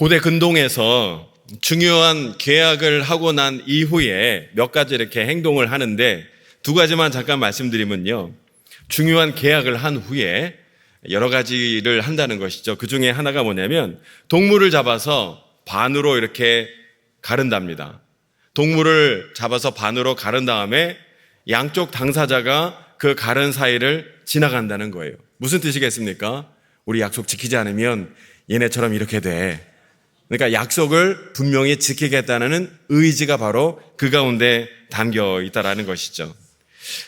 고대 근동에서 중요한 계약을 하고 난 이후에 몇 가지 이렇게 행동을 하는데 두 가지만 잠깐 말씀드리면요. 중요한 계약을 한 후에 여러 가지를 한다는 것이죠. 그 중에 하나가 뭐냐면 동물을 잡아서 반으로 이렇게 가른답니다. 동물을 잡아서 반으로 가른 다음에 양쪽 당사자가 그 가른 사이를 지나간다는 거예요. 무슨 뜻이겠습니까? 우리 약속 지키지 않으면 얘네처럼 이렇게 돼. 그러니까 약속을 분명히 지키겠다는 의지가 바로 그 가운데 담겨 있다라는 것이죠.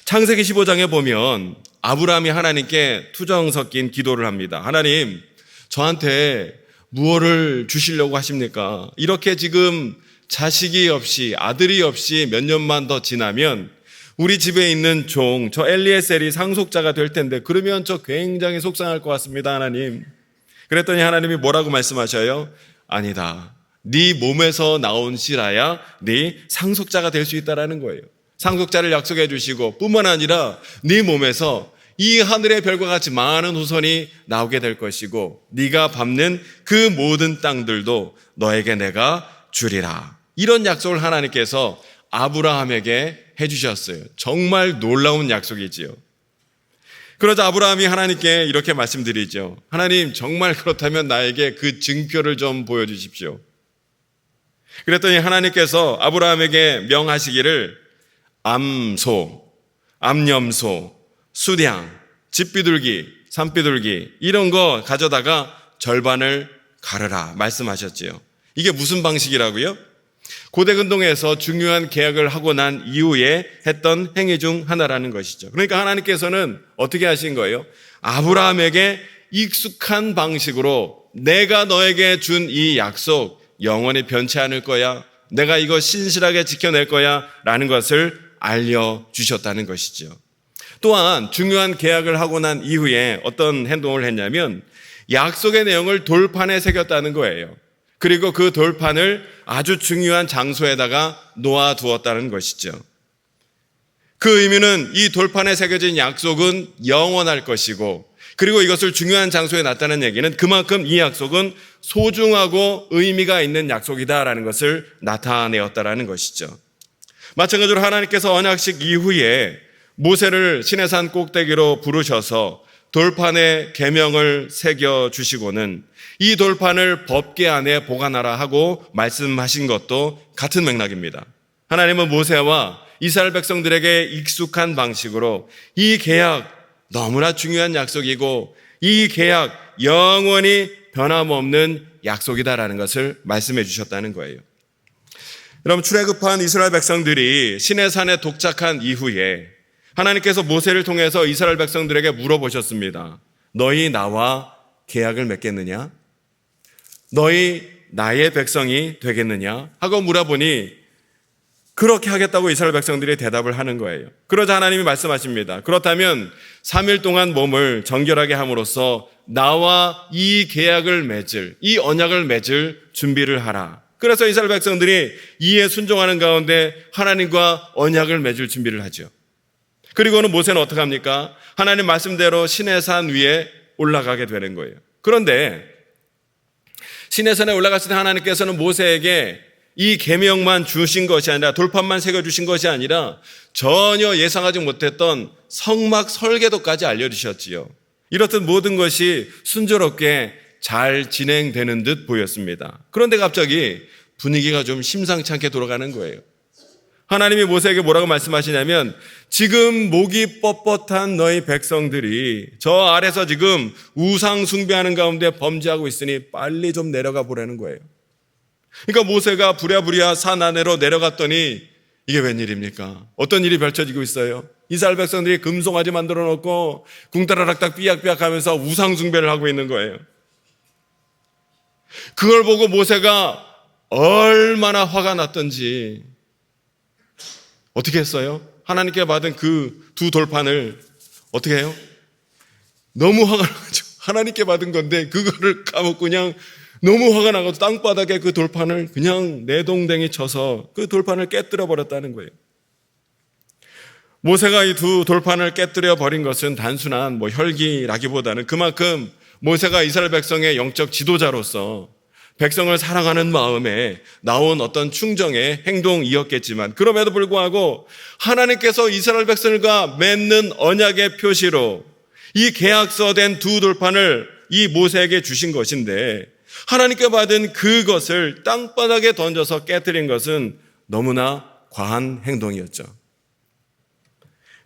창세기 15장에 보면 아브라함이 하나님께 투정 섞인 기도를 합니다. 하나님, 저한테 무엇을 주시려고 하십니까? 이렇게 지금 자식이 없이 아들이 없이 몇 년만 더 지나면 우리 집에 있는 종, 저 엘리에셀이 상속자가 될 텐데 그러면 저 굉장히 속상할 것 같습니다, 하나님. 그랬더니 하나님이 뭐라고 말씀하셔요? 아니다. 네 몸에서 나온 씨라야 네 상속자가 될 수 있다라는 거예요. 상속자를 약속해 주시고 뿐만 아니라 네 몸에서 이 하늘의 별과 같이 많은 후손이 나오게 될 것이고 네가 밟는 그 모든 땅들도 너에게 내가 주리라. 이런 약속을 하나님께서 아브라함에게 해주셨어요. 정말 놀라운 약속이지요. 그러자 아브라함이 하나님께 이렇게 말씀드리죠. 하나님, 정말 그렇다면 나에게 그 증표를 좀 보여주십시오. 그랬더니 하나님께서 아브라함에게 명하시기를 암소, 암염소, 수량, 집비둘기, 산비둘기 이런 거 가져다가 절반을 가르라 말씀하셨지요. 이게 무슨 방식이라고요? 고대 근동에서 중요한 계약을 하고 난 이후에 했던 행위 중 하나라는 것이죠. 그러니까 하나님께서는 어떻게 하신 거예요? 아브라함에게 익숙한 방식으로 내가 너에게 준 이 약속 영원히 변치 않을 거야. 내가 이거 신실하게 지켜낼 거야 라는 것을 알려주셨다는 것이죠. 또한 중요한 계약을 하고 난 이후에 어떤 행동을 했냐면 약속의 내용을 돌판에 새겼다는 거예요. 그리고 그 돌판을 아주 중요한 장소에다가 놓아두었다는 것이죠. 그 의미는 이 돌판에 새겨진 약속은 영원할 것이고 그리고 이것을 중요한 장소에 놨다는 얘기는 그만큼 이 약속은 소중하고 의미가 있는 약속이다라는 것을 나타내었다라는 것이죠. 마찬가지로 하나님께서 언약식 이후에 모세를 시내산 꼭대기로 부르셔서 돌판에 계명을 새겨주시고는 이 돌판을 법궤 안에 보관하라 하고 말씀하신 것도 같은 맥락입니다. 하나님은 모세와 이스라엘 백성들에게 익숙한 방식으로 이 계약 너무나 중요한 약속이고 이 계약 영원히 변함없는 약속이다라는 것을 말씀해 주셨다는 거예요. 여러분, 출애굽한 이스라엘 백성들이 시내산에 도착한 이후에 하나님께서 모세를 통해서 이스라엘 백성들에게 물어보셨습니다. 너희 나와 계약을 맺겠느냐? 너희 나의 백성이 되겠느냐? 하고 물어보니 그렇게 하겠다고 이스라엘 백성들이 대답을 하는 거예요. 그러자 하나님이 말씀하십니다. 그렇다면 3일 동안 몸을 정결하게 함으로써 나와 이 계약을 맺을, 이 언약을 맺을 준비를 하라. 그래서 이스라엘 백성들이 이에 순종하는 가운데 하나님과 언약을 맺을 준비를 하죠. 그리고는 모세는 어떻게 합니까? 하나님 말씀대로 시내산 위에 올라가게 되는 거예요. 그런데 시내산에 올라갔을 때 하나님께서는 모세에게 이 계명만 주신 것이 아니라 돌판만 새겨주신 것이 아니라 전혀 예상하지 못했던 성막 설계도까지 알려주셨지요. 이렇듯 모든 것이 순조롭게 잘 진행되는 듯 보였습니다. 그런데 갑자기 분위기가 좀 심상치 않게 돌아가는 거예요. 하나님이 모세에게 뭐라고 말씀하시냐면 지금 목이 뻣뻣한 너희 백성들이 저 아래서 지금 우상 숭배하는 가운데 범죄하고 있으니 빨리 좀 내려가 보라는 거예요. 그러니까 모세가 부랴부랴 산 아래로 내려갔더니 이게 웬일입니까? 어떤 일이 펼쳐지고 있어요? 이스라엘 백성들이 금송아지 만들어 놓고 궁따라락딱 삐약삐약 하면서 우상 숭배를 하고 있는 거예요. 그걸 보고 모세가 얼마나 화가 났던지 어떻게 했어요? 하나님께 받은 그 두 돌판을 어떻게 해요? 너무 화가 나가지고 하나님께 받은 건데 그거를 까먹고 그냥 너무 화가 나가지고 땅바닥에 그 돌판을 그냥 내동댕이 쳐서 그 돌판을 깨뜨려 버렸다는 거예요. 모세가 이 두 돌판을 깨뜨려 버린 것은 단순한 혈기라기보다는 그만큼 모세가 이스라엘 백성의 영적 지도자로서 백성을 사랑하는 마음에 나온 어떤 충정의 행동이었겠지만 그럼에도 불구하고 하나님께서 이스라엘 백성들과 맺는 언약의 표시로 이 계약서된 두 돌판을 이 모세에게 주신 것인데 하나님께 받은 그것을 땅바닥에 던져서 깨뜨린 것은 너무나 과한 행동이었죠.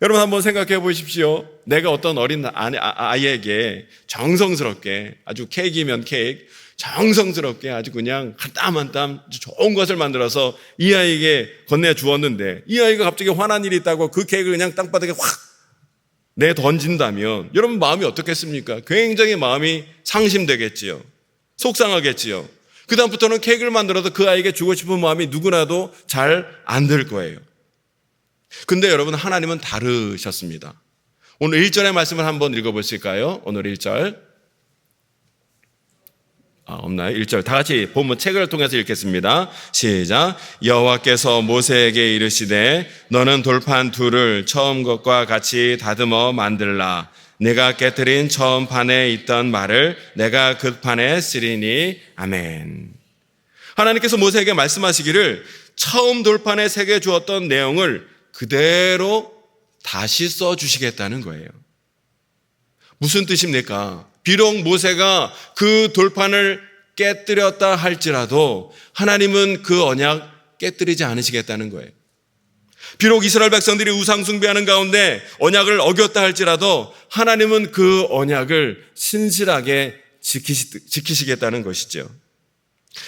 여러분 한번 생각해 보십시오. 내가 어떤 어린 아이에게 정성스럽게 아주 케이크면 케이크 정성스럽게 아주 그냥 한 땀 한 땀 좋은 것을 만들어서 이 아이에게 건네주었는데 이 아이가 갑자기 화난 일이 있다고 그 케이크를 그냥 땅바닥에 확 내던진다면 여러분 마음이 어떻겠습니까? 굉장히 마음이 상심되겠지요. 속상하겠지요. 그 다음부터는 케이크를 만들어도 그 아이에게 주고 싶은 마음이 누구라도 잘 안 들 거예요. 근데 여러분 하나님은 다르셨습니다. 오늘 1절의 말씀을 한번 읽어보실까요? 오늘 1절 없나요? 1절 다 같이 본문 책을 통해서 읽겠습니다. 시작. 여호와께서 모세에게 이르시되 너는 돌판 둘을 처음 것과 같이 다듬어 만들라. 내가 깨뜨린 처음 판에 있던 말을 내가 그 판에 쓰리니. 아멘. 하나님께서 모세에게 말씀하시기를 처음 돌판에 새겨 주었던 내용을 그대로 다시 써주시겠다는 거예요. 무슨 뜻입니까? 비록 모세가 그 돌판을 깨뜨렸다 할지라도 하나님은 그 언약 깨뜨리지 않으시겠다는 거예요. 비록 이스라엘 백성들이 우상 숭배하는 가운데 언약을 어겼다 할지라도 하나님은 그 언약을 신실하게 지키시겠다는 것이죠.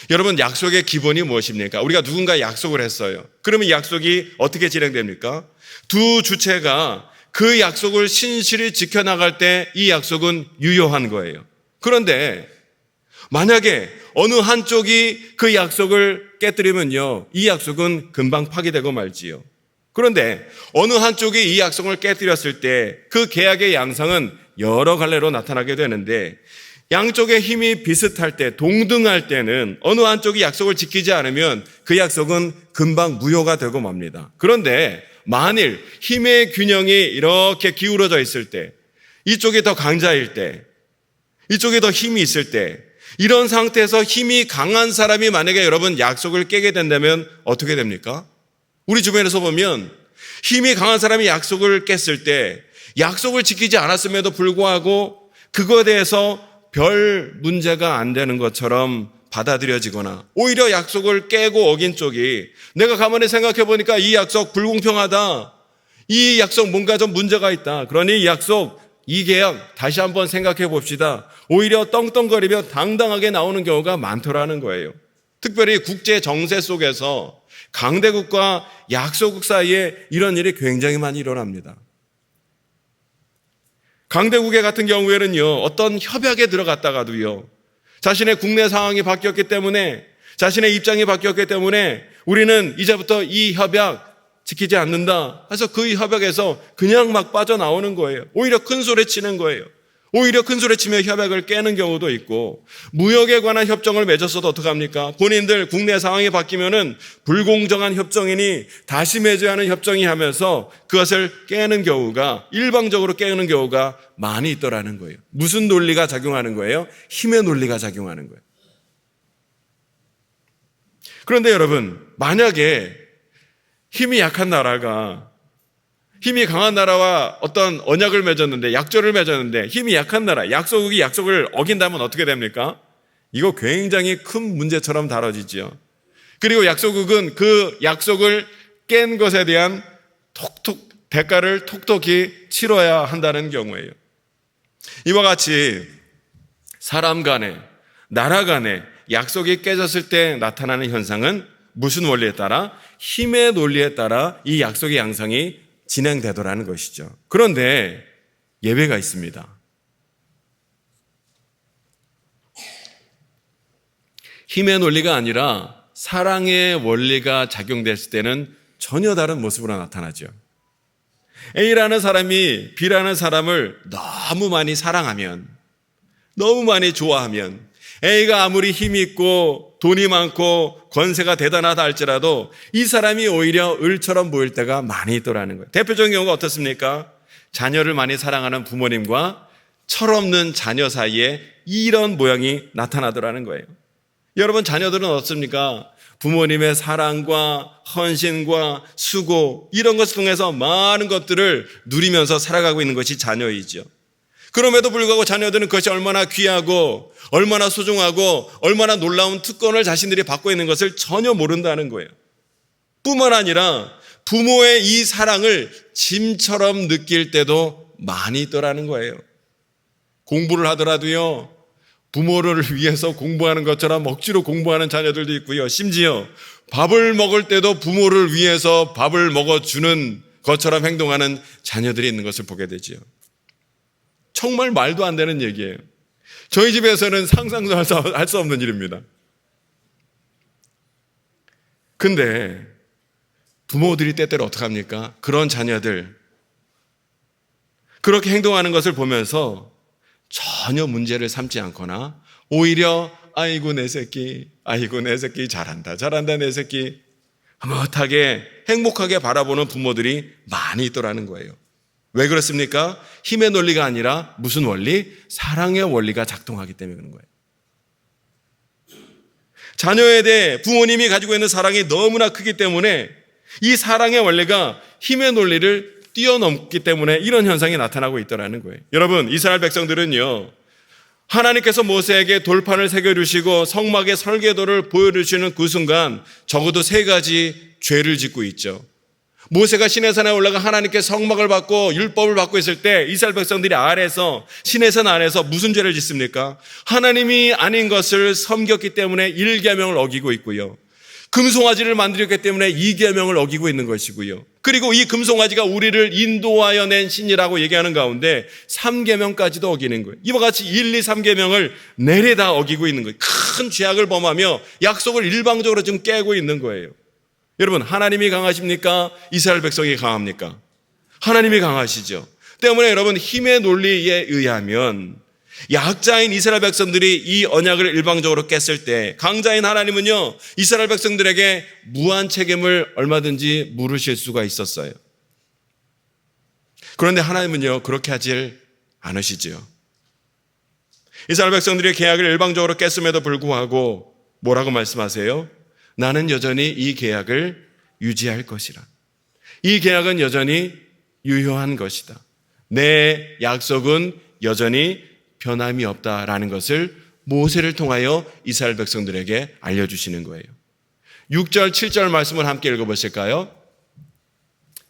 여러분 약속의 기본이 무엇입니까? 우리가 누군가 약속을 했어요. 그러면 약속이 어떻게 진행됩니까? 두 주체가 그 약속을 신실히 지켜나갈 때 이 약속은 유효한 거예요. 그런데 만약에 어느 한쪽이 그 약속을 깨뜨리면요, 이 약속은 금방 파기되고 말지요. 그런데 어느 한쪽이 이 약속을 깨뜨렸을 때 그 계약의 양상은 여러 갈래로 나타나게 되는데 양쪽의 힘이 비슷할 때, 동등할 때는 어느 한쪽이 약속을 지키지 않으면 그 약속은 금방 무효가 되고 맙니다. 그런데 만일 힘의 균형이 이렇게 기울어져 있을 때, 이쪽이 더 강자일 때, 이쪽이 더 힘이 있을 때, 이런 상태에서 힘이 강한 사람이 만약에 여러분 약속을 깨게 된다면 어떻게 됩니까? 우리 주변에서 보면 힘이 강한 사람이 약속을 깼을 때 약속을 지키지 않았음에도 불구하고 그거에 대해서 별 문제가 안 되는 것처럼 받아들여지거나 오히려 약속을 깨고 어긴 쪽이 내가 가만히 생각해 보니까 이 약속 불공평하다. 이 약속 뭔가 좀 문제가 있다. 그러니 이 약속, 이 계약 다시 한번 생각해 봅시다. 오히려 떵떵거리며 당당하게 나오는 경우가 많더라는 거예요. 특별히 국제 정세 속에서 강대국과 약소국 사이에 이런 일이 굉장히 많이 일어납니다. 강대국의 같은 경우에는요, 어떤 협약에 들어갔다가도요, 자신의 국내 상황이 바뀌었기 때문에, 자신의 입장이 바뀌었기 때문에 우리는 이제부터 이 협약 지키지 않는다. 그래서 그 협약에서 그냥 막 빠져나오는 거예요. 오히려 큰 소리 치는 거예요. 오히려 큰 소리 치며 협약을 깨는 경우도 있고, 무역에 관한 협정을 맺었어도 어떡합니까? 본인들 국내 상황이 바뀌면은 불공정한 협정이니 다시 맺어야 하는 협정이 하면서 그것을 깨는 경우가, 일방적으로 깨는 경우가 많이 있더라는 거예요. 무슨 논리가 작용하는 거예요? 힘의 논리가 작용하는 거예요. 그런데 여러분, 만약에 힘이 약한 나라가 힘이 강한 나라와 어떤 언약을 맺었는데, 약조를 맺었는데 힘이 약한 나라, 약소국이 약속을 어긴다면 어떻게 됩니까? 이거 굉장히 큰 문제처럼 다뤄지죠. 그리고 약소국은 그 약속을 깬 것에 대한 대가를 톡톡히 치러야 한다는 경우예요. 이와 같이 사람 간에, 나라 간에 약속이 깨졌을 때 나타나는 현상은 무슨 원리에 따라? 힘의 논리에 따라 이 약속의 양상이 진행되더라는 것이죠. 그런데 예외가 있습니다. 힘의 논리가 아니라 사랑의 원리가 작용됐을 때는 전혀 다른 모습으로 나타나죠. A라는 사람이 B라는 사람을 너무 많이 사랑하면, 너무 많이 좋아하면 A가 아무리 힘이 있고 돈이 많고 권세가 대단하다 할지라도 이 사람이 오히려 을처럼 보일 때가 많이 있더라는 거예요. 대표적인 경우가 어떻습니까? 자녀를 많이 사랑하는 부모님과 철없는 자녀 사이에 이런 모양이 나타나더라는 거예요. 여러분, 자녀들은 어떻습니까? 부모님의 사랑과 헌신과 수고, 이런 것을 통해서 많은 것들을 누리면서 살아가고 있는 것이 자녀이죠. 그럼에도 불구하고 자녀들은 그것이 얼마나 귀하고 얼마나 소중하고 얼마나 놀라운 특권을 자신들이 받고 있는 것을 전혀 모른다는 거예요. 뿐만 아니라 부모의 이 사랑을 짐처럼 느낄 때도 많이 있더라는 거예요. 공부를 하더라도요, 부모를 위해서 공부하는 것처럼 억지로 공부하는 자녀들도 있고요. 심지어 밥을 먹을 때도 부모를 위해서 밥을 먹어주는 것처럼 행동하는 자녀들이 있는 것을 보게 되지요. 정말 말도 안 되는 얘기예요. 저희 집에서는 상상도 할 수 없는 일입니다. 근데 부모들이 때때로 어떡합니까? 그런 자녀들, 그렇게 행동하는 것을 보면서 전혀 문제를 삼지 않거나 오히려 아이고 내 새끼 잘한다 내 새끼 흐뭇하게 행복하게 바라보는 부모들이 많이 있더라는 거예요. 왜 그렇습니까? 힘의 논리가 아니라 무슨 원리? 사랑의 원리가 작동하기 때문에 그런 거예요. 자녀에 대해 부모님이 가지고 있는 사랑이 너무나 크기 때문에 이 사랑의 원리가 힘의 논리를 뛰어넘기 때문에 이런 현상이 나타나고 있더라는 거예요. 여러분, 이스라엘 백성들은요, 하나님께서 모세에게 돌판을 새겨주시고 성막의 설계도를 보여주시는 그 순간 적어도 3가지 죄를 짓고 있죠. 모세가 시내산에 올라가 하나님께 성막을 받고 율법을 받고 있을 때 이스라엘 백성들이 시내산 아래에서 무슨 죄를 짓습니까? 하나님이 아닌 것을 섬겼기 때문에 1계명을 어기고 있고요. 금송아지를 만들었기 때문에 2계명을 어기고 있는 것이고요. 그리고 이 금송아지가 우리를 인도하여 낸 신이라고 얘기하는 가운데 3계명까지도 어기는 거예요. 이와 같이 1, 2, 3계명을 내려다 어기고 있는 거예요. 큰 죄악을 범하며 약속을 일방적으로 지금 깨고 있는 거예요. 여러분, 하나님이 강하십니까? 이스라엘 백성이 강합니까? 하나님이 강하시죠. 때문에 여러분, 힘의 논리에 의하면 약자인 이스라엘 백성들이 이 언약을 일방적으로 깼을 때 강자인 하나님은요, 이스라엘 백성들에게 무한 책임을 얼마든지 물으실 수가 있었어요. 그런데 하나님은요, 그렇게 하질 않으시죠. 이스라엘 백성들이 계약을 일방적으로 깼음에도 불구하고 뭐라고 말씀하세요? 나는 여전히 이 계약을 유지할 것이라. 이 계약은 여전히 유효한 것이다. 내 약속은 여전히 변함이 없다라는 것을 모세를 통하여 이스라엘 백성들에게 알려주시는 거예요. 6절, 7절 말씀을 함께 읽어보실까요?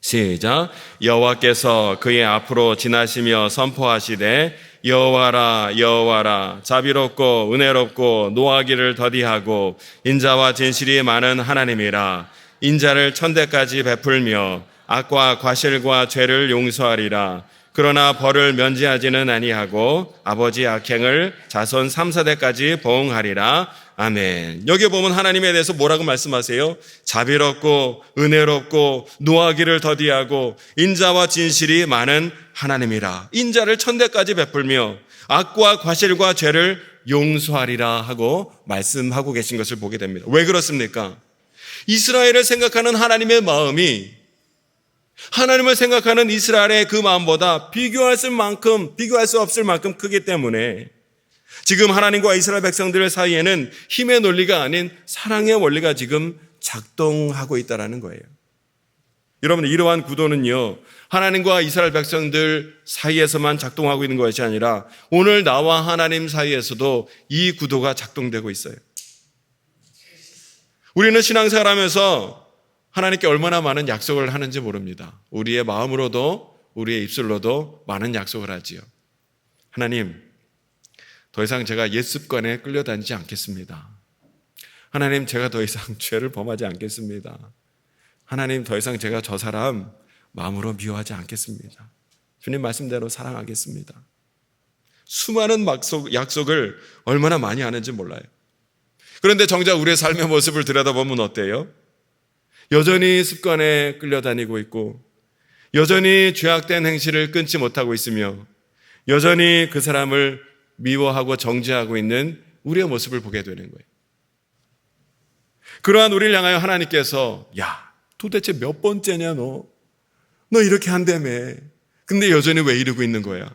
시작. 여호와께서 그의 앞으로 지나시며 선포하시되 여호와라 여호와라 자비롭고 은혜롭고 노하기를 더디하고 인자와 진실이 많은 하나님이라. 인자를 천대까지 베풀며 악과 과실과 죄를 용서하리라. 그러나 벌을 면제하지는 아니하고 아버지 악행을 자손 3, 4대까지 보응하리라. 아멘. 여기 보면 하나님에 대해서 뭐라고 말씀하세요? 자비롭고 은혜롭고 노하기를 더디하고 인자와 진실이 많은 하나님이라. 인자를 천대까지 베풀며 악과 과실과 죄를 용서하리라 하고 말씀하고 계신 것을 보게 됩니다. 왜 그렇습니까? 이스라엘을 생각하는 하나님의 마음이 하나님을 생각하는 이스라엘의 그 마음보다 비교할 수 없을 만큼 크기 때문에 지금 하나님과 이스라엘 백성들 사이에는 힘의 논리가 아닌 사랑의 원리가 지금 작동하고 있다는 거예요. 여러분, 이러한 구도는요, 하나님과 이스라엘 백성들 사이에서만 작동하고 있는 것이 아니라 오늘 나와 하나님 사이에서도 이 구도가 작동되고 있어요. 우리는 신앙생활하면서 하나님께 얼마나 많은 약속을 하는지 모릅니다. 우리의 마음으로도 우리의 입술로도 많은 약속을 하지요. 하나님, 더 이상 제가 옛 습관에 끌려다니지 않겠습니다. 하나님, 제가 더 이상 죄를 범하지 않겠습니다. 하나님, 더 이상 제가 저 사람 마음으로 미워하지 않겠습니다. 주님 말씀대로 사랑하겠습니다. 수많은 약속을 얼마나 많이 하는지 몰라요. 그런데 정작 우리의 삶의 모습을 들여다보면 어때요? 여전히 습관에 끌려다니고 있고 여전히 죄악된 행실을 끊지 못하고 있으며 여전히 그 사람을 미워하고 정죄하고 있는 우리의 모습을 보게 되는 거예요. 그러한 우리를 향하여 하나님께서 야, 도대체 몇 번째냐 너 이렇게 한다며. 근데 여전히 왜 이러고 있는 거야?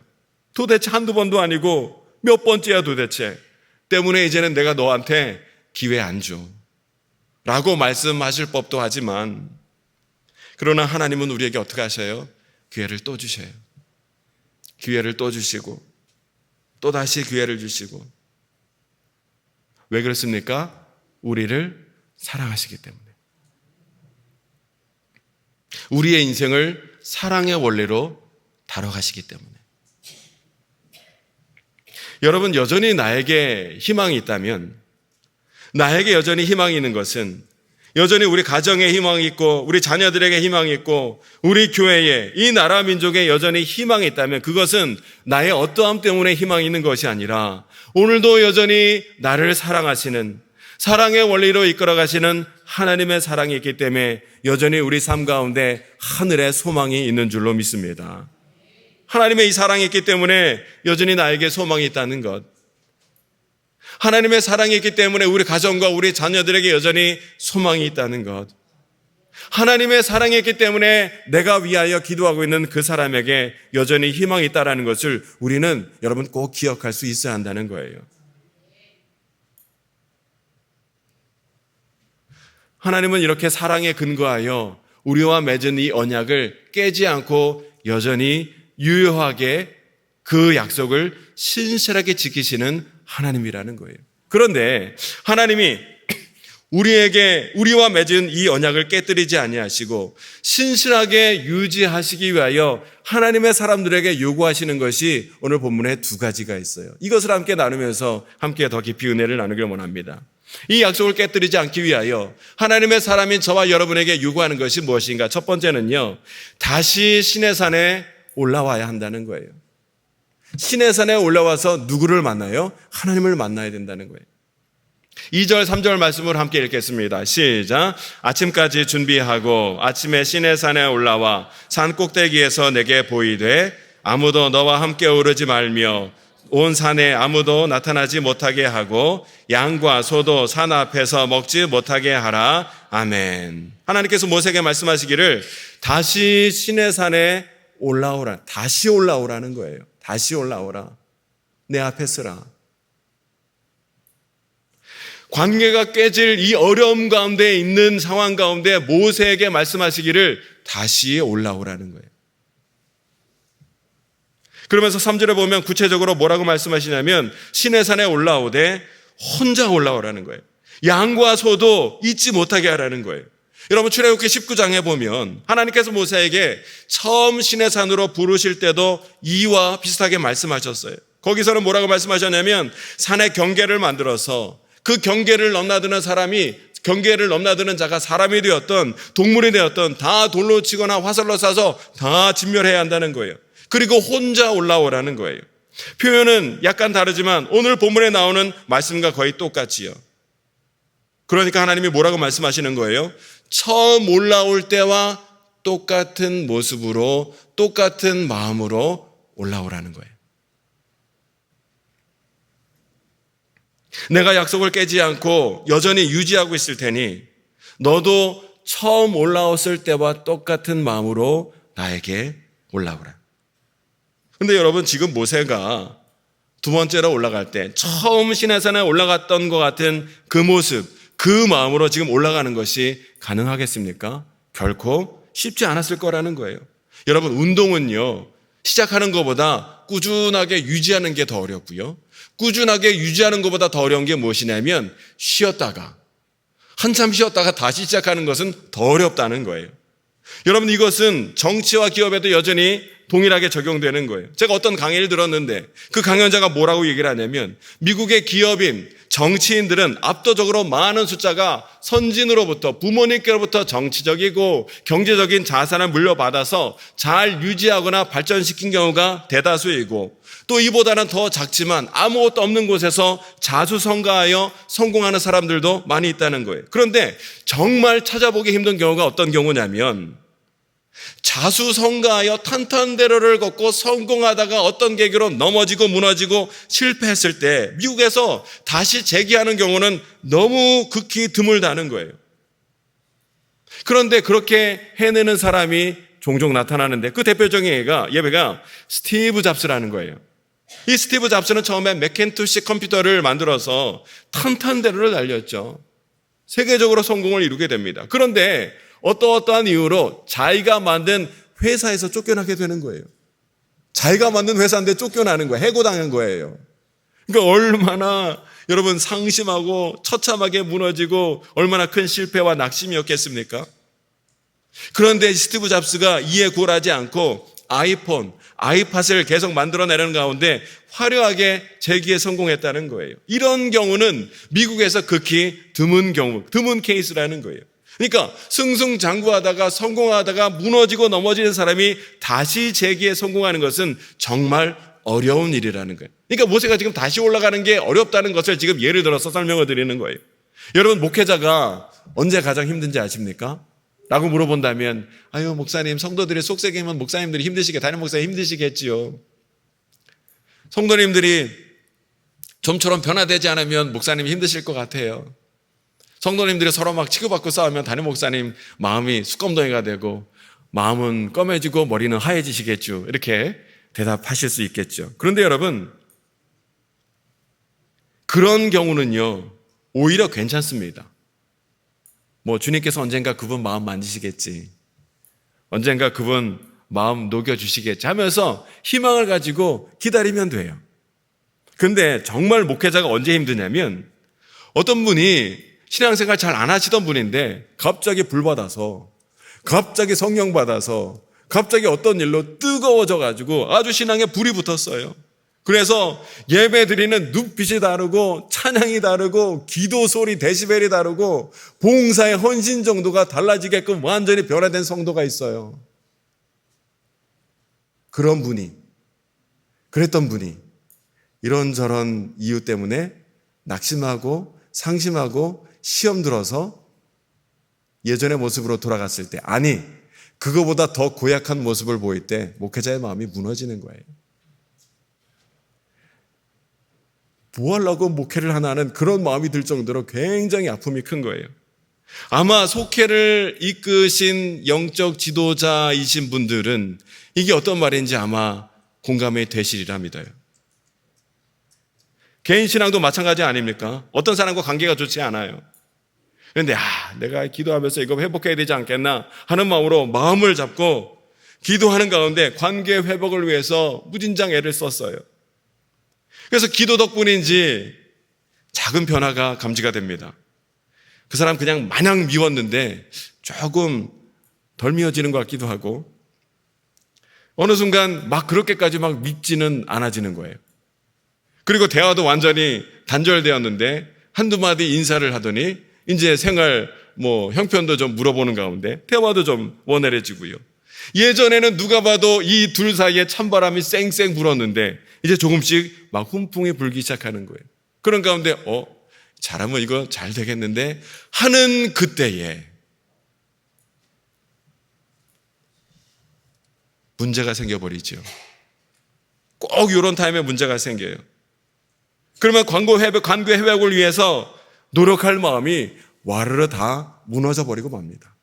도대체 한두 번도 아니고 몇 번째야 도대체. 때문에 이제는 내가 너한테 기회 안 줘. 라고 말씀하실 법도 하지만, 그러나 하나님은 우리에게 어떻게 하셔요? 기회를 또 주셔요. 기회를 또 주시고, 또 다시 기회를 주시고. 왜 그렇습니까? 우리를 사랑하시기 때문에. 우리의 인생을 사랑의 원리로 다뤄가시기 때문에. 여러분, 여전히 나에게 희망이 있다면, 나에게 여전히 희망이 있는 것은, 여전히 우리 가정에 희망이 있고, 우리 자녀들에게 희망이 있고, 우리 교회에, 이 나라 민족에 여전히 희망이 있다면, 그것은 나의 어떠함 때문에 희망이 있는 것이 아니라, 오늘도 여전히 나를 사랑하시는, 사랑의 원리로 이끌어 가시는 하나님의 사랑이 있기 때문에 여전히 우리 삶 가운데 하늘의 소망이 있는 줄로 믿습니다. 하나님의 이 사랑이 있기 때문에 여전히 나에게 소망이 있다는 것. 하나님의 사랑이 있기 때문에 우리 가정과 우리 자녀들에게 여전히 소망이 있다는 것. 하나님의 사랑이 있기 때문에 내가 위하여 기도하고 있는 그 사람에게 여전히 희망이 있다는 것을 우리는 여러분 꼭 기억할 수 있어야 한다는 거예요. 하나님은 이렇게 사랑에 근거하여 우리와 맺은 이 언약을 깨지 않고 여전히 유효하게 그 약속을 신실하게 지키시는 하나님이라는 거예요. 그런데 하나님이 우리와 맺은 이 언약을 깨뜨리지 아니하시고 신실하게 유지하시기 위하여 하나님의 사람들에게 요구하시는 것이 오늘 본문에 두 가지가 있어요. 이것을 함께 나누면서 함께 더 깊이 은혜를 나누기를 원합니다. 이 약속을 깨뜨리지 않기 위하여 하나님의 사람인 저와 여러분에게 요구하는 것이 무엇인가? 첫 번째는요, 다시 시내산에 올라와야 한다는 거예요. 시내산에 올라와서 누구를 만나요? 하나님을 만나야 된다는 거예요. 2절, 3절 말씀을 함께 읽겠습니다. 시작. 아침까지 준비하고 아침에 시내산에 올라와 산 꼭대기에서 내게 보이되 아무도 너와 함께 오르지 말며 온 산에 아무도 나타나지 못하게 하고 양과 소도 산 앞에서 먹지 못하게 하라. 아멘. 하나님께서 모세에게 말씀하시기를 다시 시내산에 올라오라. 다시 올라오라는 거예요. 다시 올라오라. 내 앞에 서라. 관계가 깨질 이 어려움 가운데 있는 상황 가운데 모세에게 말씀하시기를 다시 올라오라는 거예요. 그러면서 3절에 보면 구체적으로 뭐라고 말씀하시냐면 시내산에 올라오되 혼자 올라오라는 거예요. 양과 소도 잊지 못하게 하라는 거예요. 여러분 출애굽기 19장에 보면 하나님께서 모세에게 처음 시내산으로 부르실 때도 이와 비슷하게 말씀하셨어요. 거기서는 뭐라고 말씀하셨냐면 산에 경계를 만들어서 그 경계를 넘나드는 경계를 넘나드는 자가 사람이 되었던 동물이 되었던 다 돌로 치거나 화살로 쏴서 다 진멸해야 한다는 거예요. 그리고 혼자 올라오라는 거예요. 표현은 약간 다르지만 오늘 본문에 나오는 말씀과 거의 똑같지요. 그러니까 하나님이 뭐라고 말씀하시는 거예요? 처음 올라올 때와 똑같은 모습으로 똑같은 마음으로 올라오라는 거예요. 내가 약속을 깨지 않고 여전히 유지하고 있을 테니 너도 처음 올라왔을 때와 똑같은 마음으로 나에게 올라오라. 근데 여러분 지금 모세가 두 번째로 올라갈 때 처음 시내산에 올라갔던 것 같은 그 모습, 그 마음으로 지금 올라가는 것이 가능하겠습니까? 결코 쉽지 않았을 거라는 거예요. 여러분 운동은요 시작하는 것보다 꾸준하게 유지하는 게 더 어렵고요. 꾸준하게 유지하는 것보다 더 어려운 게 무엇이냐면 한참 쉬었다가 다시 시작하는 것은 더 어렵다는 거예요. 여러분 이것은 정치와 기업에도 여전히 동일하게 적용되는 거예요. 제가 어떤 강의를 들었는데 그 강연자가 뭐라고 얘기를 하냐면 미국의 기업인 정치인들은 압도적으로 많은 숫자가 선진으로부터 부모님께로부터 정치적이고 경제적인 자산을 물려받아서 잘 유지하거나 발전시킨 경우가 대다수이고 또 이보다는 더 작지만 아무것도 없는 곳에서 자수성가하여 성공하는 사람들도 많이 있다는 거예요. 그런데 정말 찾아보기 힘든 경우가 어떤 경우냐면 자수성가하여 탄탄대로를 걷고 성공하다가 어떤 계기로 넘어지고 무너지고 실패했을 때 미국에서 다시 재기하는 경우는 너무 극히 드물다는 거예요. 그런데 그렇게 해내는 사람이 종종 나타나는데 그 대표적인 예배가 스티브 잡스라는 거예요. 이 스티브 잡스는 처음에 맥킨토시 컴퓨터를 만들어서 탄탄대로를 날렸죠. 세계적으로 성공을 이루게 됩니다. 그런데 어떠한 이유로 자기가 만든 회사에서 쫓겨나게 되는 거예요. 자기가 만든 회사인데 쫓겨나는 거예요. 해고당한 거예요. 그러니까 얼마나 여러분 상심하고 처참하게 무너지고 얼마나 큰 실패와 낙심이었겠습니까? 그런데 스티브 잡스가 이에 굴하지 않고 아이폰, 아이팟을 계속 만들어내는 가운데 화려하게 재기에 성공했다는 거예요. 이런 경우는 미국에서 극히 드문 경우, 드문 케이스라는 거예요. 그러니까 승승장구하다가 성공하다가 무너지고 넘어지는 사람이 다시 재기에 성공하는 것은 정말 어려운 일이라는 거예요. 그러니까 모세가 지금 다시 올라가는 게 어렵다는 것을 지금 예를 들어서 설명을 드리는 거예요. 여러분, 목회자가 언제 가장 힘든지 아십니까? 라고 물어본다면, 아유, 목사님, 성도들이 속썩이면 목사님들이 담임 목사님 힘드시겠지요. 성도님들이 좀처럼 변화되지 않으면 목사님이 힘드실 것 같아요. 성도님들이 서로 막 치고받고 싸우면 담임 목사님 마음이 수검덩이가 되고 마음은 검해지고 머리는 하얘지시겠죠. 이렇게 대답하실 수 있겠죠. 그런데 여러분, 그런 경우는요, 오히려 괜찮습니다. 주님께서 언젠가 그분 마음 만지시겠지. 언젠가 그분 마음 녹여주시겠지 하면서 희망을 가지고 기다리면 돼요. 근데 정말 목회자가 언제 힘드냐면 어떤 분이 신앙생활 잘 안 하시던 분인데 갑자기 불 받아서, 갑자기 성령 받아서, 갑자기 어떤 일로 뜨거워져 가지고 아주 신앙에 불이 붙었어요. 그래서 예배 드리는 눈빛이 다르고 찬양이 다르고 기도 소리 데시벨이 다르고 봉사의 헌신 정도가 달라지게끔 완전히 변화된 성도가 있어요. 그랬던 분이 이런저런 이유 때문에 낙심하고 상심하고 시험 들어서 예전의 모습으로 돌아갔을 때, 아니 그거보다 더 고약한 모습을 보일 때 목회자의 마음이 무너지는 거예요. 뭐 하려고 목회를 하나는 그런 마음이 들 정도로 굉장히 아픔이 큰 거예요. 아마 속회를 이끄신 영적 지도자이신 분들은 이게 어떤 말인지 아마 공감이 되시리라 믿어요. 개인 신앙도 마찬가지 아닙니까? 어떤 사람과 관계가 좋지 않아요. 그런데 내가 기도하면서 이거 회복해야 되지 않겠나 하는 마음으로 마음을 잡고 기도하는 가운데 관계 회복을 위해서 무진장 애를 썼어요. 그래서 기도 덕분인지 작은 변화가 감지가 됩니다. 그 사람 그냥 마냥 미웠는데 조금 덜 미워지는 것 같기도 하고 어느 순간 막 그렇게까지 막 밉지는 않아지는 거예요. 그리고 대화도 완전히 단절되었는데 한두 마디 인사를 하더니 이제 생활 형편도 좀 물어보는 가운데 대화도 좀 원활해지고요. 예전에는 누가 봐도 이 둘 사이에 찬바람이 쌩쌩 불었는데 이제 조금씩 막 훈풍이 불기 시작하는 거예요. 그런 가운데 잘하면 이거 잘 되겠는데 하는 그때에 문제가 생겨버리죠. 꼭 이런 타임에 문제가 생겨요. 그러면 관계 회복을 위해서 노력할 마음이 와르르 다 무너져 버리고 맙니다.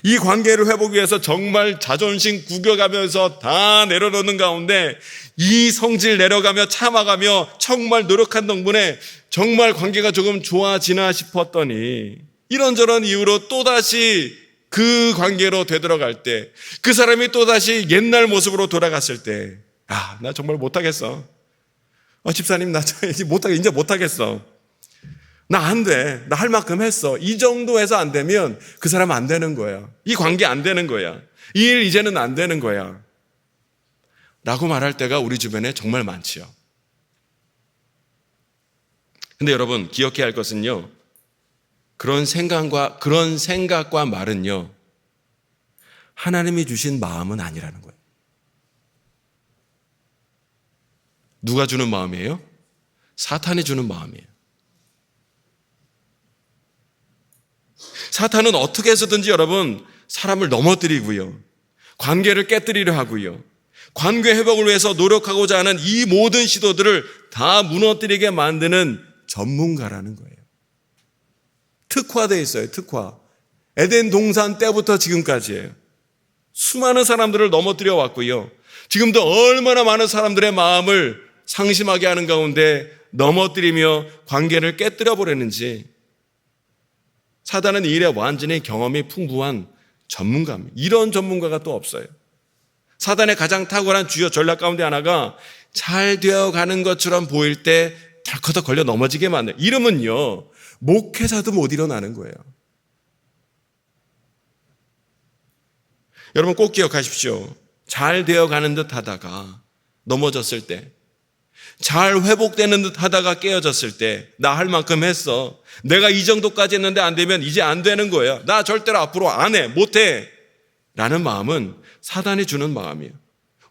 이 관계를 회복 위해서 정말 자존심 구겨가면서 다 내려놓는 가운데 이 성질 내려가며 참아가며 정말 노력한 덕분에 정말 관계가 조금 좋아지나 싶었더니 이런저런 이유로 또다시 그 관계로 되돌아갈 때 그 사람이 또다시 옛날 모습으로 돌아갔을 때 나 정말 못하겠어. 집사님 나 이제 못하겠어. 나 안 돼. 나 할 만큼 했어. 이 정도 해서 안 되면 그 사람 안 되는 거야. 이 관계 안 되는 거야. 이 일 이제는 안 되는 거야. 라고 말할 때가 우리 주변에 정말 많지요. 근데 여러분 기억해야 할 것은요. 그런 생각과 말은요. 하나님이 주신 마음은 아니라는 거예요. 누가 주는 마음이에요? 사탄이 주는 마음이에요. 사탄은 어떻게 해서든지 여러분 사람을 넘어뜨리고요. 관계를 깨뜨리려 하고요. 관계 회복을 위해서 노력하고자 하는 이 모든 시도들을 다 무너뜨리게 만드는 전문가라는 거예요. 특화되어 있어요. 특화. 에덴 동산 때부터 지금까지예요. 수많은 사람들을 넘어뜨려 왔고요. 지금도 얼마나 많은 사람들의 마음을 상심하게 하는 가운데 넘어뜨리며 관계를 깨뜨려 버리는지. 사단은 이 일에 완전히 경험이 풍부한 전문가입니다. 이런 전문가가 또 없어요. 사단의 가장 탁월한 주요 전략 가운데 하나가 잘 되어가는 것처럼 보일 때 덜커덕 걸려 넘어지게 만드는, 이러면요 목회자도 못 일어나는 거예요. 여러분 꼭 기억하십시오. 잘 되어가는 듯 하다가 넘어졌을 때, 잘 회복되는 듯 하다가 깨어졌을 때, 나 할 만큼 했어, 내가 이 정도까지 했는데 안 되면 이제 안 되는 거야, 나 절대로 앞으로 안 해, 못 해 라는 마음은 사단이 주는 마음이에요.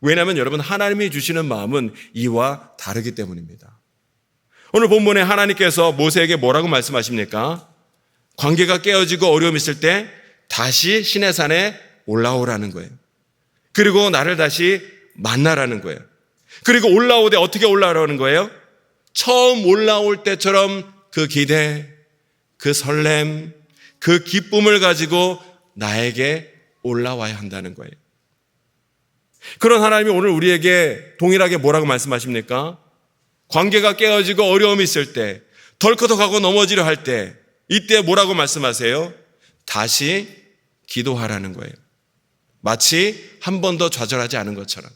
왜냐하면 여러분, 하나님이 주시는 마음은 이와 다르기 때문입니다. 오늘 본문에 하나님께서 모세에게 뭐라고 말씀하십니까? 관계가 깨어지고 어려움이 있을 때 다시 시내산에 올라오라는 거예요. 그리고 나를 다시 만나라는 거예요. 그리고 올라오되 어떻게 올라오라는 거예요? 처음 올라올 때처럼 그 기대, 그 설렘, 그 기쁨을 가지고 나에게 올라와야 한다는 거예요. 그런 하나님이 오늘 우리에게 동일하게 뭐라고 말씀하십니까? 관계가 깨어지고 어려움이 있을 때, 덜커덕하고 넘어지려 할 때, 이때 뭐라고 말씀하세요? 다시 기도하라는 거예요. 마치 한 번 더 좌절하지 않은 것처럼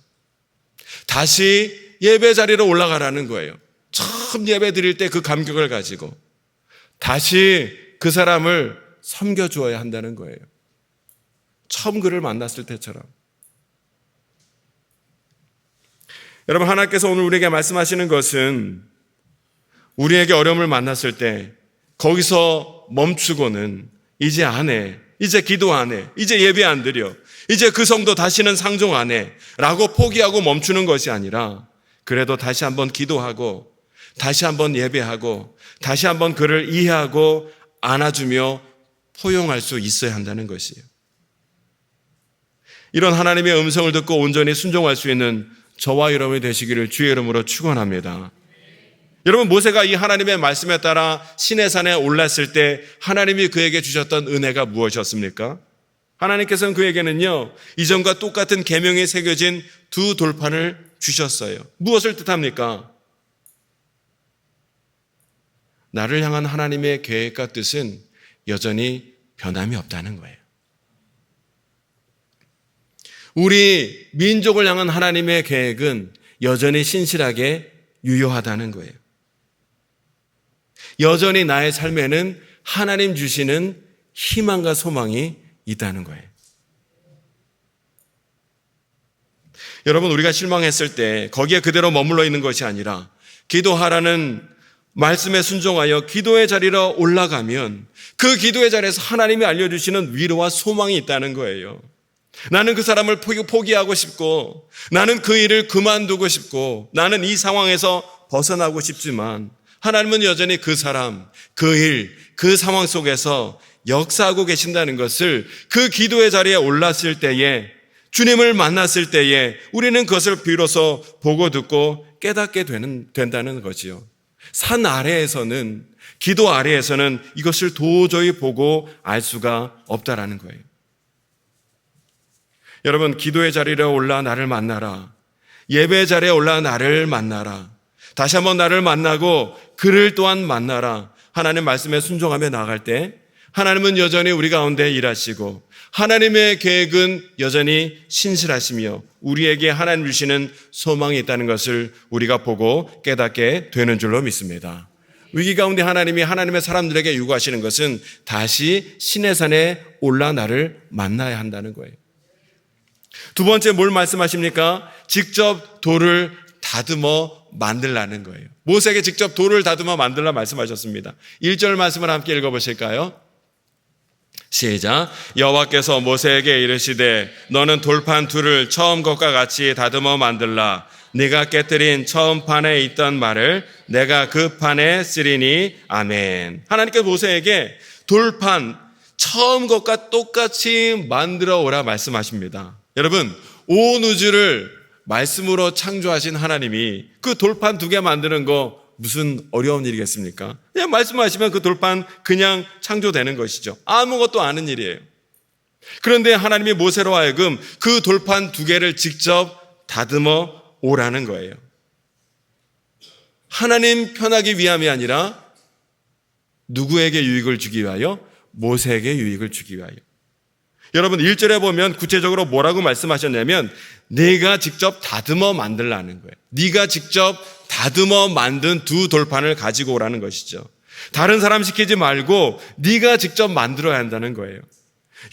다시 예배 자리로 올라가라는 거예요. 처음 예배 드릴 때 그 감격을 가지고 다시 그 사람을 섬겨주어야 한다는 거예요. 처음 그를 만났을 때처럼. 여러분, 하나님께서 오늘 우리에게 말씀하시는 것은 우리에게 어려움을 만났을 때 거기서 멈추고는 이제 안 해, 이제 기도 안 해, 이제 예배 안 드려, 이제 그 성도 다시는 상종 안 해 라고 포기하고 멈추는 것이 아니라, 그래도 다시 한번 기도하고 다시 한번 예배하고 다시 한번 그를 이해하고 안아주며 포용할 수 있어야 한다는 것이에요. 이런 하나님의 음성을 듣고 온전히 순종할 수 있는 저와 여러분이 되시기를 주의 이름으로 축원합니다. 여러분, 모세가 이 하나님의 말씀에 따라 시내산에 올랐을 때 하나님이 그에게 주셨던 은혜가 무엇이었습니까? 하나님께서는 그에게는요, 이전과 똑같은 계명이 새겨진 두 돌판을 주셨어요. 무엇을 뜻합니까? 나를 향한 하나님의 계획과 뜻은 여전히 변함이 없다는 거예요. 우리 민족을 향한 하나님의 계획은 여전히 신실하게 유효하다는 거예요. 여전히 나의 삶에는 하나님 주시는 희망과 소망이 있다는 거예요. 여러분, 우리가 실망했을 때 거기에 그대로 머물러 있는 것이 아니라 기도하라는 말씀에 순종하여 기도의 자리로 올라가면 그 기도의 자리에서 하나님이 알려주시는 위로와 소망이 있다는 거예요. 나는 그 사람을 포기하고 싶고, 나는 그 일을 그만두고 싶고, 나는 이 상황에서 벗어나고 싶지만 하나님은 여전히 그 사람, 그 일, 그 상황 속에서 역사하고 계신다는 것을 그 기도의 자리에 올랐을 때에, 주님을 만났을 때에 우리는 그것을 비로소 보고 듣고 깨닫게 된다는 거지요. 산 아래에서는, 기도 아래에서는 이것을 도저히 보고 알 수가 없다라는 거예요. 여러분, 기도의 자리에 올라 나를 만나라, 예배의 자리에 올라 나를 만나라, 다시 한번 나를 만나고 그를 또한 만나라, 하나님 말씀에 순종하며 나아갈 때 하나님은 여전히 우리 가운데 일하시고 하나님의 계획은 여전히 신실하시며 우리에게 하나님 주시는 소망이 있다는 것을 우리가 보고 깨닫게 되는 줄로 믿습니다. 위기 가운데 하나님이 하나님의 사람들에게 요구하시는 것은 다시 시내산에 올라 나를 만나야 한다는 거예요. 두 번째 뭘 말씀하십니까? 직접 돌을 다듬어 만들라는 거예요. 모세에게 직접 돌을 다듬어 만들라 말씀하셨습니다. 1절 말씀을 함께 읽어보실까요? 시작. 여호와께서 모세에게 이르시되 너는 돌판 둘을 처음 것과 같이 다듬어 만들라. 네가 깨뜨린 처음 판에 있던 말을 내가 그 판에 쓰리니 아멘. 하나님께서 모세에게 돌판 처음 것과 똑같이 만들어 오라 말씀하십니다. 여러분, 온 우주를 말씀으로 창조하신 하나님이 그 돌판 2개 만드는 거 무슨 어려운 일이겠습니까? 그냥 말씀하시면 그 돌판 그냥 창조되는 것이죠. 아무것도 아는 일이에요. 그런데 하나님이 모세로 하여금 그 돌판 2개를 직접 다듬어 오라는 거예요. 하나님 편하기 위함이 아니라 누구에게 유익을 주기 위하여? 모세에게 유익을 주기 위하여. 여러분 1절에 보면 구체적으로 뭐라고 말씀하셨냐면 네가 직접 다듬어 만들라는 거예요. 네가 직접 다듬어 만든 두 돌판을 가지고 오라는 것이죠. 다른 사람 시키지 말고 네가 직접 만들어야 한다는 거예요.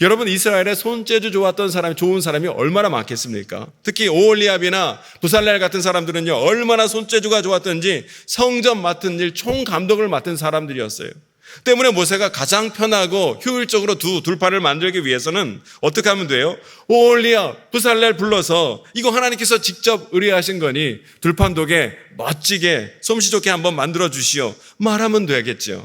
여러분 이스라엘에 손재주 좋은 사람이 얼마나 많겠습니까? 특히 오홀리압이나 부살렐 같은 사람들은요 얼마나 손재주가 좋았던지 성전 맡은 일 총감독을 맡은 사람들이었어요. 때문에 모세가 가장 편하고 효율적으로 두 돌판을 만들기 위해서는 어떻게 하면 돼요? 오홀리압, 부살렐 불러서 이거 하나님께서 직접 의뢰하신 거니 들판독에 멋지게 솜씨 좋게 한번 만들어 주시오 말하면 되겠죠.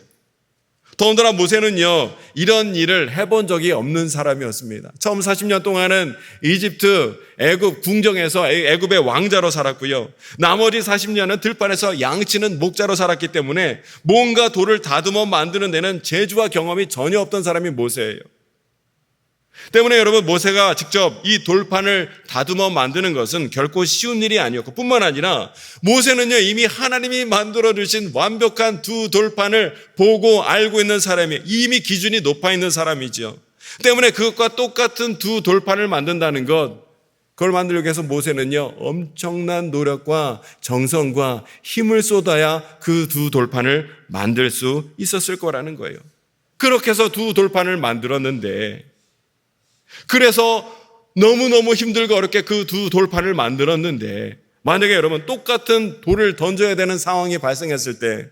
더군다나 모세는요 이런 일을 해본 적이 없는 사람이었습니다. 처음 40년 동안은 이집트 애굽 궁정에서 애굽의 왕자로 살았고요. 나머지 40년은 들판에서 양치는 목자로 살았기 때문에 뭔가 돌을 다듬어 만드는 데는 재주와 경험이 전혀 없던 사람이 모세예요. 때문에 여러분 모세가 직접 이 돌판을 다듬어 만드는 것은 결코 쉬운 일이 아니었고 뿐만 아니라 모세는요 이미 하나님이 만들어 주신 완벽한 두 돌판을 보고 알고 있는 사람이 이미 기준이 높아 있는 사람이죠. 때문에 그것과 똑같은 두 돌판을 만든다는 것, 그걸 만들기 위해서 모세는요 엄청난 노력과 정성과 힘을 쏟아야 그 두 돌판을 만들 수 있었을 거라는 거예요. 그렇게 해서 두 돌판을 만들었는데 그래서 너무너무 힘들고 어렵게 그 두 돌판을 만들었는데 만약에 여러분 똑같은 돌을 던져야 되는 상황이 발생했을 때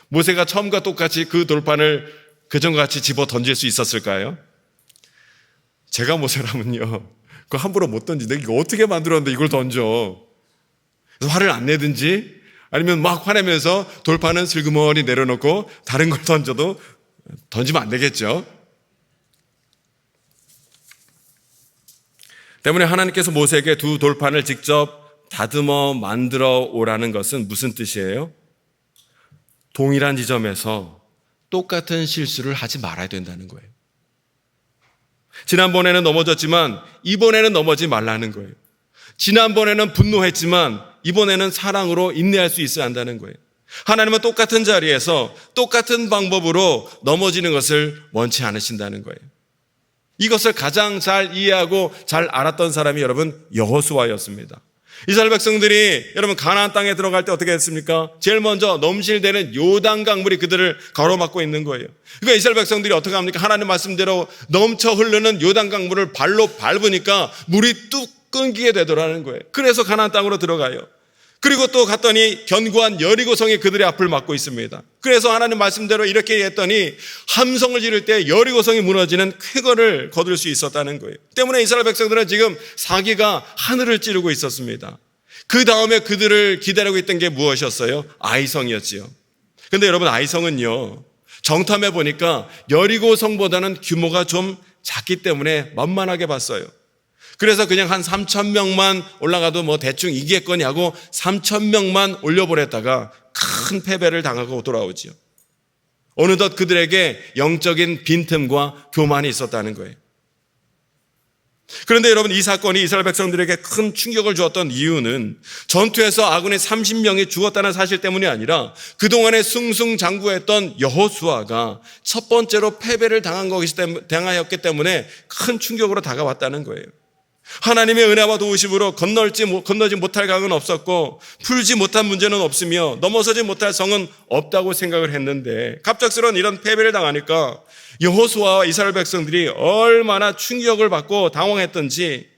모세가 처음과 똑같이 그 돌판을 그전과 같이 집어 던질 수 있었을까요? 제가 모세라면요 그거 함부로 못 던지는데 이거 어떻게 만들었는데 이걸 던져. 그래서 화를 안 내든지 아니면 막 화내면서 돌판은 슬그머니 내려놓고 다른 걸 던져도 던지면 안 되겠죠. 때문에 하나님께서 모세에게 두 돌판을 직접 다듬어 만들어 오라는 것은 무슨 뜻이에요? 동일한 지점에서 똑같은 실수를 하지 말아야 된다는 거예요. 지난번에는 넘어졌지만 이번에는 넘어지지 말라는 거예요. 지난번에는 분노했지만 이번에는 사랑으로 인내할 수 있어야 한다는 거예요. 하나님은 똑같은 자리에서 똑같은 방법으로 넘어지는 것을 원치 않으신다는 거예요. 이것을 가장 잘 이해하고 잘 알았던 사람이 여러분 여호수아였습니다. 이스라엘 백성들이 여러분 가나안 땅에 들어갈 때 어떻게 했습니까? 제일 먼저 넘실대는 요단 강물이 그들을 가로막고 있는 거예요. 그러니까 이스라엘 백성들이 어떻게 합니까? 하나님 말씀대로 넘쳐 흐르는 요단 강물을 발로 밟으니까 물이 뚝 끊기게 되더라는 거예요. 그래서 가나안 땅으로 들어가요. 그리고 또 갔더니 견고한 여리고성이 그들의 앞을 막고 있습니다. 그래서 하나님 말씀대로 이렇게 했더니 함성을 지를 때 여리고성이 무너지는 쾌거를 거둘 수 있었다는 거예요. 때문에 이스라엘 백성들은 지금 사기가 하늘을 찌르고 있었습니다. 그 다음에 그들을 기다리고 있던 게 무엇이었어요? 아이성이었지요. 그런데 여러분 아이성은요 정탐해 보니까 여리고성보다는 규모가 좀 작기 때문에 만만하게 봤어요. 그래서 그냥 한 3,000명만 올라가도 뭐 대충 이기겠거니 하고 3,000명만 올려보냈다가 큰 패배를 당하고 돌아오지요. 어느덧 그들에게 영적인 빈틈과 교만이 있었다는 거예요. 그런데 여러분 이 사건이 이스라엘 백성들에게 큰 충격을 주었던 이유는 전투에서 아군이 30명이 죽었다는 사실 때문이 아니라 그동안에 승승장구했던 여호수아가 첫 번째로 패배를 당하였기 때문에 큰 충격으로 다가왔다는 거예요. 하나님의 은혜와 도우심으로 건너지 못할 강은 없었고 풀지 못한 문제는 없으며 넘어서지 못할 성은 없다고 생각을 했는데 갑작스러운 이런 패배를 당하니까 여호수아와 이스라엘 백성들이 얼마나 충격을 받고 당황했던지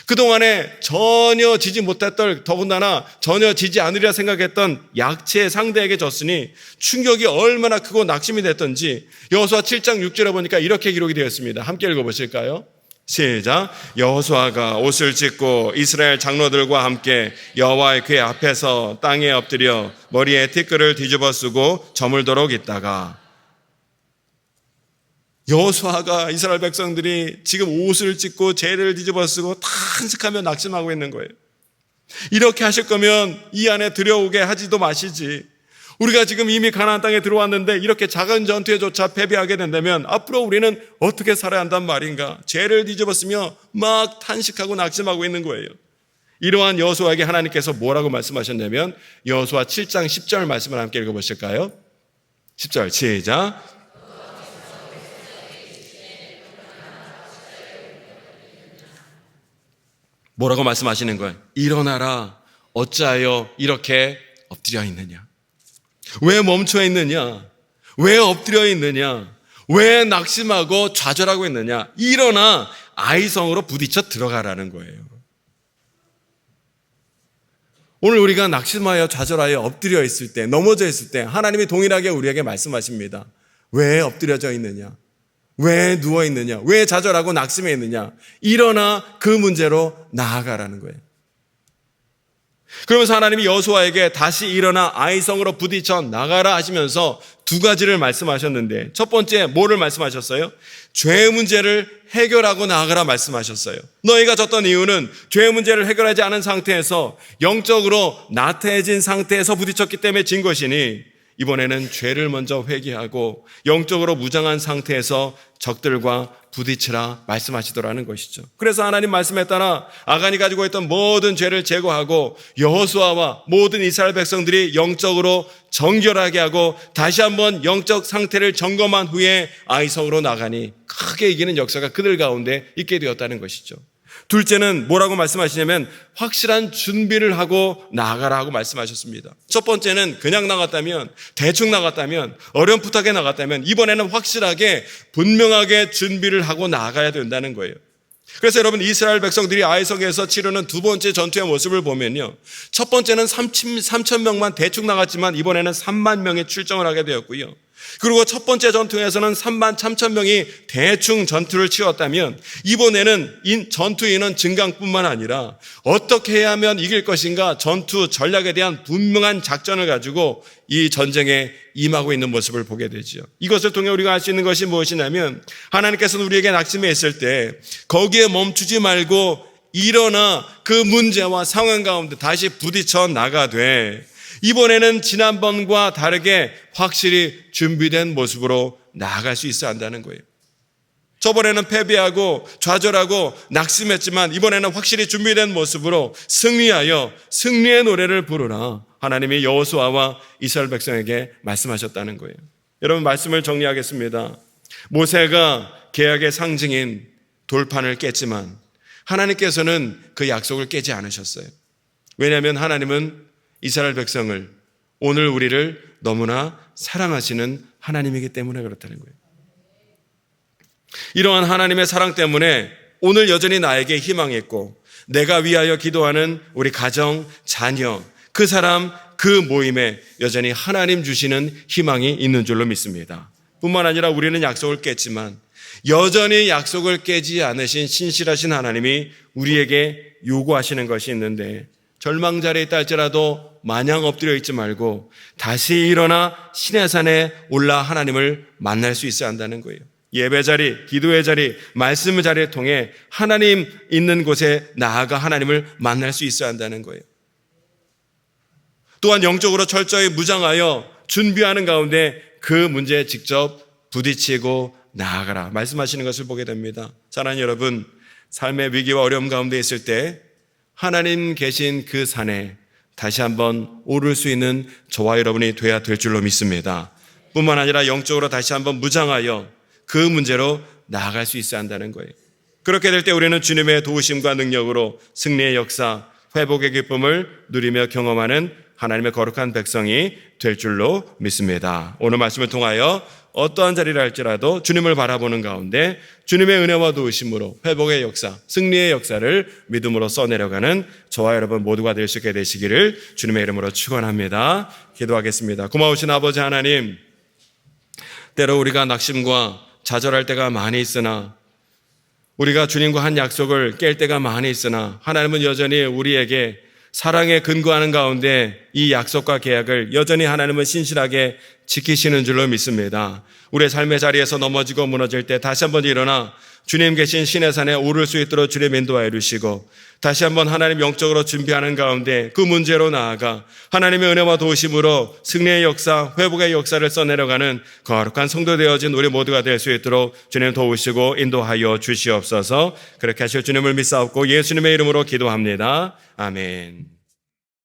그동안에 전혀 지지 못했던 더군다나 전혀 지지 않으리라 생각했던 약체 상대에게 졌으니 충격이 얼마나 크고 낙심이 됐던지 여호수아 7장 6절에 보니까 이렇게 기록이 되어 있습니다. 함께 읽어보실까요? 시작. 여호수아가 옷을 찢고 이스라엘 장로들과 함께 여호와의 궤 앞에서 땅에 엎드려 머리에 티끌을 뒤집어 쓰고 저물도록 있다가 여호수아가 이스라엘 백성들이 지금 옷을 찢고 재를 뒤집어 쓰고 탄식하며 낙심하고 있는 거예요. 이렇게 하실 거면 이 안에 들여오게 하지도 마시지. 우리가 지금 이미 가나안 땅에 들어왔는데 이렇게 작은 전투에조차 패배하게 된다면 앞으로 우리는 어떻게 살아야 한단 말인가? 죄를 뒤집었으며 막 탄식하고 낙심하고 있는 거예요. 이러한 여호수아에게 하나님께서 뭐라고 말씀하셨냐면 여호수아 7장 10절 말씀을 함께 읽어보실까요? 10절 시작. 뭐라고 말씀하시는 거예요? 일어나라. 어찌하여 이렇게 엎드려 있느냐? 왜 멈춰 있느냐? 왜 엎드려 있느냐? 왜 낙심하고 좌절하고 있느냐? 일어나 아이성으로 부딪혀 들어가라는 거예요. 오늘 우리가 낙심하여 좌절하여 엎드려 있을 때, 넘어져 있을 때 하나님이 동일하게 우리에게 말씀하십니다. 왜 엎드려져 있느냐? 왜 누워 있느냐? 왜 좌절하고 낙심해 있느냐? 일어나 그 문제로 나아가라는 거예요. 그러면서 하나님이 여호수아에게 다시 일어나 아이성으로 부딪혀 나가라 하시면서 두 가지를 말씀하셨는데, 첫 번째 뭐를 말씀하셨어요? 죄의 문제를 해결하고 나아가라 말씀하셨어요. 너희가 졌던 이유는 죄의 문제를 해결하지 않은 상태에서 영적으로 나태해진 상태에서 부딪혔기 때문에 진 것이니, 이번에는 죄를 먼저 회개하고 영적으로 무장한 상태에서 적들과 부딪히라 말씀하시더라는 것이죠. 그래서 하나님 말씀에 따라 아간이 가지고 있던 모든 죄를 제거하고 여호수아와 모든 이스라엘 백성들이 영적으로 정결하게 하고 다시 한번 영적 상태를 점검한 후에 아이성으로 나가니 크게 이기는 역사가 그들 가운데 있게 되었다는 것이죠. 둘째는 뭐라고 말씀하시냐면 확실한 준비를 하고 나아가라 하고 말씀하셨습니다. 첫 번째는 그냥 나갔다면, 대충 나갔다면, 어렴풋하게 나갔다면, 이번에는 확실하게 분명하게 준비를 하고 나아가야 된다는 거예요. 그래서 여러분, 이스라엘 백성들이 아이성에서 치르는 두 번째 전투의 모습을 보면요, 첫 번째는 3천 명만 대충 나갔지만 이번에는 3만 명이 출정을 하게 되었고요. 그리고 첫 번째 전투에서는 3만 3천 명이 대충 전투를 치렀다면 이번에는 전투인은 증강뿐만 아니라 어떻게 해야 하면 이길 것인가 전투 전략에 대한 분명한 작전을 가지고 이 전쟁에 임하고 있는 모습을 보게 되죠. 이것을 통해 우리가 알 수 있는 것이 무엇이냐면 하나님께서는 우리에게 낙심해 있을 때 거기에 멈추지 말고 일어나 그 문제와 상황 가운데 다시 부딪혀 나가되 이번에는 지난번과 다르게 확실히 준비된 모습으로 나아갈 수 있어야 한다는 거예요. 저번에는 패배하고 좌절하고 낙심했지만 이번에는 확실히 준비된 모습으로 승리하여 승리의 노래를 부르라. 하나님이 여호수아와 이스라엘 백성에게 말씀하셨다는 거예요. 여러분, 말씀을 정리하겠습니다. 모세가 계약의 상징인 돌판을 깼지만 하나님께서는 그 약속을 깨지 않으셨어요. 왜냐하면 하나님은 이스라엘 백성을, 오늘 우리를 너무나 사랑하시는 하나님이기 때문에 그렇다는 거예요. 이러한 하나님의 사랑 때문에 오늘 여전히 나에게 희망이 있고 내가 위하여 기도하는 우리 가정, 자녀, 그 사람, 그 모임에 여전히 하나님 주시는 희망이 있는 줄로 믿습니다. 뿐만 아니라 우리는 약속을 깼지만 여전히 약속을 깨지 않으신 신실하신 하나님이 우리에게 요구하시는 것이 있는데, 절망자리에 있다 할지라도 마냥 엎드려 있지 말고 다시 일어나 신의 산에 올라 하나님을 만날 수 있어야 한다는 거예요. 예배 자리, 기도의 자리, 말씀의 자리를 통해 하나님 있는 곳에 나아가 하나님을 만날 수 있어야 한다는 거예요. 또한 영적으로 철저히 무장하여 준비하는 가운데 그 문제에 직접 부딪히고 나아가라 말씀하시는 것을 보게 됩니다. 사랑하는 여러분, 삶의 위기와 어려움 가운데 있을 때 하나님 계신 그 산에 다시 한번 오를 수 있는 저와 여러분이 돼야 될 줄로 믿습니다. 뿐만 아니라 영적으로 다시 한번 무장하여 그 문제로 나아갈 수 있어야 한다는 거예요. 그렇게 될 때 우리는 주님의 도우심과 능력으로 승리의 역사, 회복의 기쁨을 누리며 경험하는 하나님의 거룩한 백성이 될 줄로 믿습니다. 오늘 말씀을 통하여 어떠한 자리를 할지라도 주님을 바라보는 가운데 주님의 은혜와 도우심으로 회복의 역사, 승리의 역사를 믿음으로 써내려가는 저와 여러분 모두가 될 수 있게 되시기를 주님의 이름으로 축원합니다. 기도하겠습니다. 고마우신 아버지 하나님, 때로 우리가 낙심과 좌절할 때가 많이 있으나, 우리가 주님과 한 약속을 깰 때가 많이 있으나 하나님은 여전히 우리에게 사랑에 근거하는 가운데 이 약속과 계약을 여전히 하나님은 신실하게 지키시는 줄로 믿습니다. 우리의 삶의 자리에서 넘어지고 무너질 때 다시 한번 일어나 주님 계신 시내산에 오를 수 있도록 주님 인도하여 주시고 다시 한번 하나님 영적으로 준비하는 가운데 그 문제로 나아가 하나님의 은혜와 도우심으로 승리의 역사, 회복의 역사를 써내려가는 거룩한 성도 되어진 우리 모두가 될 수 있도록 주님 도우시고 인도하여 주시옵소서. 그렇게 하실 주님을 믿사옵고 예수님의 이름으로 기도합니다. 아멘.